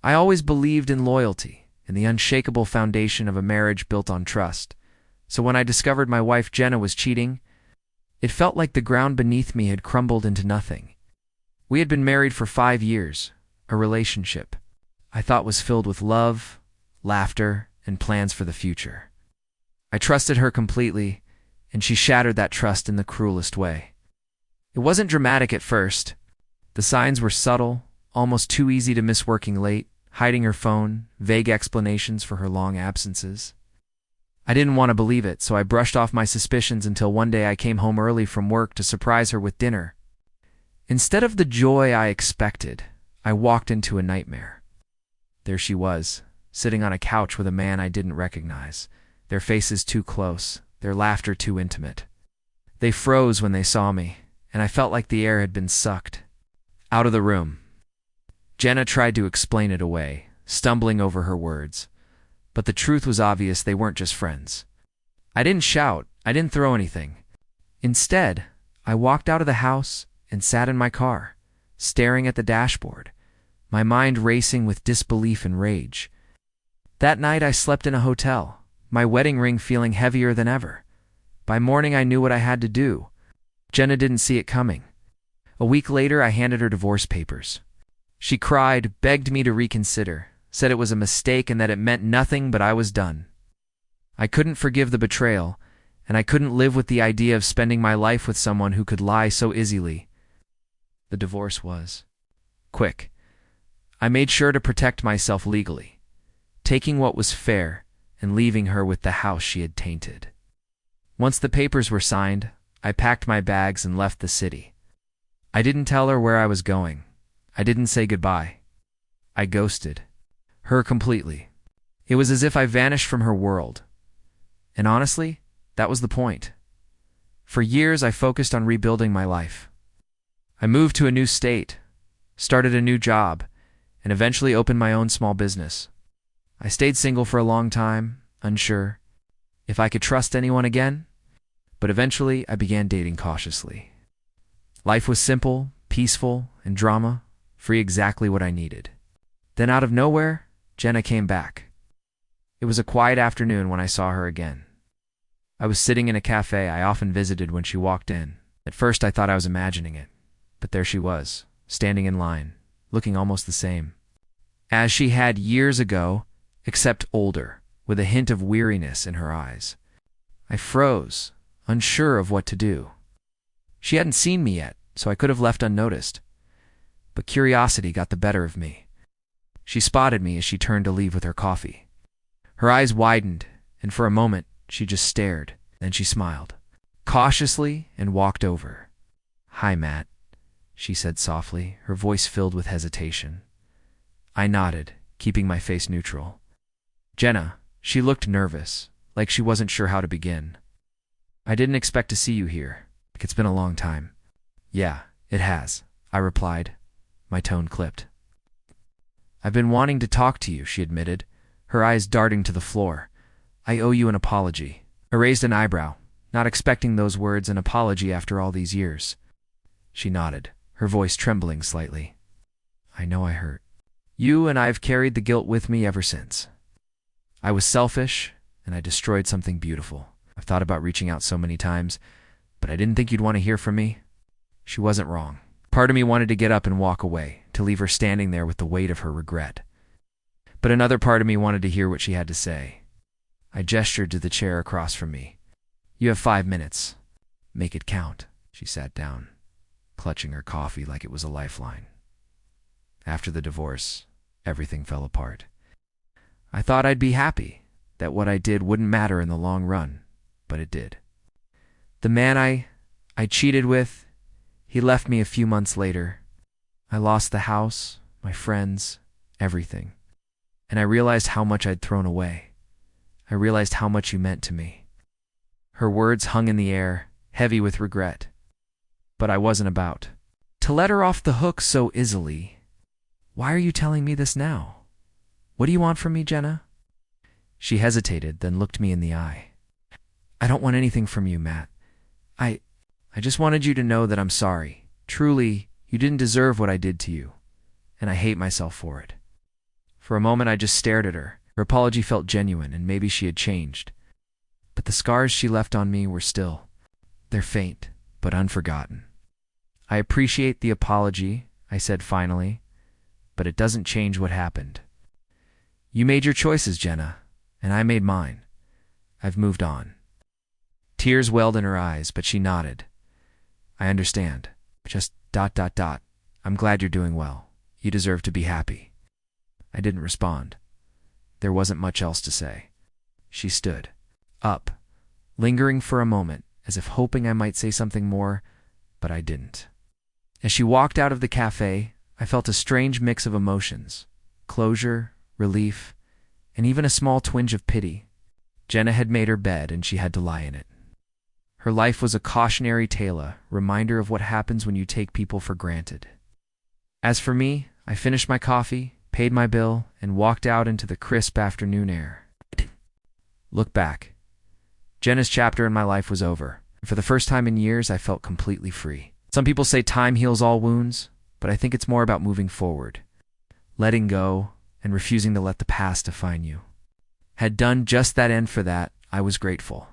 I always believed in loyalty and the unshakable foundation of a marriage built on trust. So when I discovered my wife Jenna was cheating, it felt like the ground beneath me had crumbled into nothing. We had been married for 5 years, a relationship I thought was filled with love, laughter, and plans for the future. I trusted her completely, and she shattered that trust in the cruelest way. It wasn't dramatic at first. The signs were subtle, almost too easy to miss: working late, hiding her phone, vague explanations for her long absences. I didn't want to believe it, so I brushed off my suspicions until one day I came home early from work to surprise her with dinner. Instead of the joy I expected, I walked into a nightmare. There she was, sitting on a couch with a man I didn't recognize, their faces too close, their laughter too intimate. They froze when they saw me, and I felt like the air had been sucked out of the room. Jenna tried to explain it away, stumbling over her words. But the truth was obvious: they weren't just friends. I didn't shout, I didn't throw anything. Instead, I walked out of the house and sat in my car, staring at the dashboard, my mind racing with disbelief and rage. That night I slept in a hotel, my wedding ring feeling heavier than ever. By morning I knew what I had to do. Jenna didn't see it coming. A week later I handed her divorce papers. She cried, begged me to reconsider, said it was a mistake and that it meant nothing, but I was done. I couldn't forgive the betrayal, and I couldn't live with the idea of spending my life with someone who could lie so easily. The divorce was quick. I made sure to protect myself legally, taking what was fair and leaving her with the house she had tainted. Once the papers were signed, I packed my bags and left the city. I didn't tell her where I was going. I didn't say goodbye. I ghosted her completely. It was as if I vanished from her world. And honestly, that was the point. For years, I focused on rebuilding my life. I moved to a new state, started a new job, and eventually opened my own small business. I stayed single for a long time, unsure if I could trust anyone again, but eventually I began dating cautiously. Life was simple, peaceful, and drama-free, exactly what I needed. Then out of nowhere, Jenna came back. It was a quiet afternoon when I saw her again. I was sitting in a cafe I often visited when she walked in. At first I thought I was imagining it, but there she was, standing in line, looking almost the same as she had years ago, except older, with a hint of weariness in her eyes. I froze, unsure of what to do. She hadn't seen me yet, so I could have left unnoticed. But curiosity got the better of me. She spotted me as she turned to leave with her coffee. Her eyes widened, and for a moment she just stared. Then she smiled, cautiously, and walked over. "Hi, Matt," she said softly, her voice filled with hesitation. I nodded, keeping my face neutral. "Jenna," she looked nervous, like she wasn't sure how to begin. "I didn't expect to see you here. It's been a long time." "Yeah, it has," I replied, my tone clipped. "I've been wanting to talk to you," she admitted, her eyes darting to the floor. "I owe you an apology." I raised an eyebrow, not expecting those words, an apology after all these years. She nodded, her voice trembling slightly. "I know I hurt you, and I've carried the guilt with me ever since. I was selfish, and I destroyed something beautiful. I've thought about reaching out so many times, but I didn't think you'd want to hear from me." She wasn't wrong. Part of me wanted to get up and walk away, to leave her standing there with the weight of her regret. But another part of me wanted to hear what she had to say. I gestured to the chair across from me. "You have 5 minutes. Make it count." She sat down, clutching her coffee like it was a lifeline. After the divorce, everything fell apart. I thought I'd be happy, that what I did wouldn't matter in the long run, but it did. The man I cheated with, he left me a few months later. I lost the house, my friends, everything. And I realized how much I'd thrown away. I realized how much you meant to me. Her words hung in the air, heavy with regret. But I wasn't about to let her off the hook so easily. "Why are you telling me this now? What do you want from me, Jenna?" She hesitated, then looked me in the eye. "I don't want anything from you, Matt. I just wanted you to know that I'm sorry. Truly, you didn't deserve what I did to you, and I hate myself for it." For a moment I just stared at her. Her apology felt genuine, and maybe she had changed. But the scars she left on me were still. They're faint, but unforgotten. I appreciate the apology, I said finally, but it doesn't change what happened. You made your choices, Jenna, and I made mine. I've moved on. Tears welled in her eyes, but she nodded. I understand. Just ... I'm glad you're doing well. You deserve to be happy. I didn't respond. There wasn't much else to say. She stood up, lingering for a moment, as if hoping I might say something more, but I didn't. As she walked out of the cafe, I felt a strange mix of emotions: closure, relief, and even a small twinge of pity. Jenna had made her bed, and she had to lie in it. Her life was a cautionary tale, a reminder of what happens when you take people for granted. As for me, I finished my coffee, paid my bill, and walked out into the crisp afternoon air. Look back. Jenna's chapter in my life was over. For the first time in years, I felt completely free. Some people say time heals all wounds, but I think it's more about moving forward, letting go, and refusing to let the past define you. Had done just that, and for that, I was grateful.